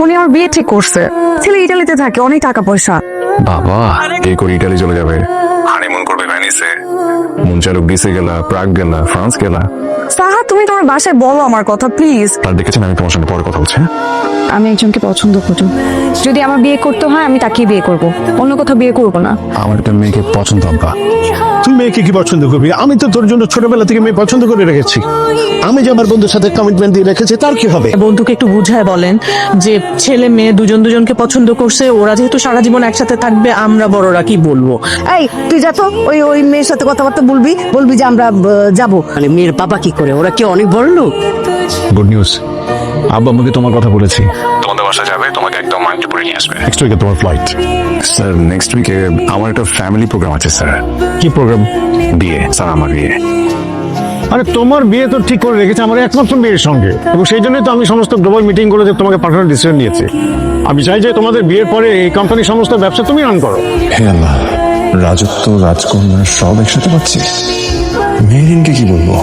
উনি আমার বিয়ে ঠিক করছে। ছেলে ইটালিতে থাকে, অনেক টাকা পয়সা। বাবা এই করে ইটালি চলে যাবে, হানিমুন করবে ভ্যানিসে, মন চালুক গ্রিসে গেলা, প্রাগ গেলা, ফ্রান্স গেলা। সাহা, তুমি তোমার বাসায় বলো আমার কথা প্লিজ। আর দেখেছেন আমি তোমার সঙ্গে পরে কথা বলছি। আমি একজনকে পছন্দ করি, যদি আমার বিয়ে করতে হয় আমি তাকেই বিয়ে করব, অন্য কোথাও বিয়ে করব না। আমার একটা মেয়েকে পছন্দ আব্বা। তুই মেয়েকে কি পছন্দ করবি? আমি তো তোর জন্য ছোটবেলা থেকে মেয়ে পছন্দ করে রেখেছি। আমি যে আমার বন্ধুর সাথে কমিটমেন্ট দিয়ে রেখেছি, তার কি হবে? বন্ধুকে একটু বুঝায় বলেন যে ছেলে মেয়ে দুজন দুজনকে পছন্দ করছে, ওরা যেহেতু সারা জীবন একসাথে থাকবে, আমরা বড়রা কি বলবো। এই তুই যা তো ওই মেয়ের সাথে কথাবার্তা বলবি যে আমরা যাব। মানে মেয়ের বাবা কি করে, ওরা কি অনেক বড় লোক? গুড নিউজ, আব্বা আমাকে তোমার কথা বলেছি, তোমাদের বাসা যাবে, তোমাকে একদম মাইন্ডপুরে নিয়ে আসবে। নেক্সট উইকে তোমার ফ্লাইট। স্যার নেক্সট উইকে আমার একটা ফ্যামিলি প্রোগ্রাম আছে স্যার। কি প্রোগ্রাম? বিয়ে স্যার, আমার বিয়ে। আরে তোমার বিয়ে তো ঠিক করে রেখেছে আমার একমাত্র মেয়ের সঙ্গে, এবং সেই জন্যই তো আমি সমস্ত গ্লোবাল মিটিং করে যে তোমাকে পাঠানোর ডিসিশন নিয়েছি। আমি চাই যে তোমাদের বিয়ের পরে এই কোম্পানির সমস্ত ব্যবসা তুমি রান করো। হে আল্লাহ, রাজত্ব, রাজকন্যা সব একসাথে পাচ্ছি। মেয়েরিনকে কি বলবো?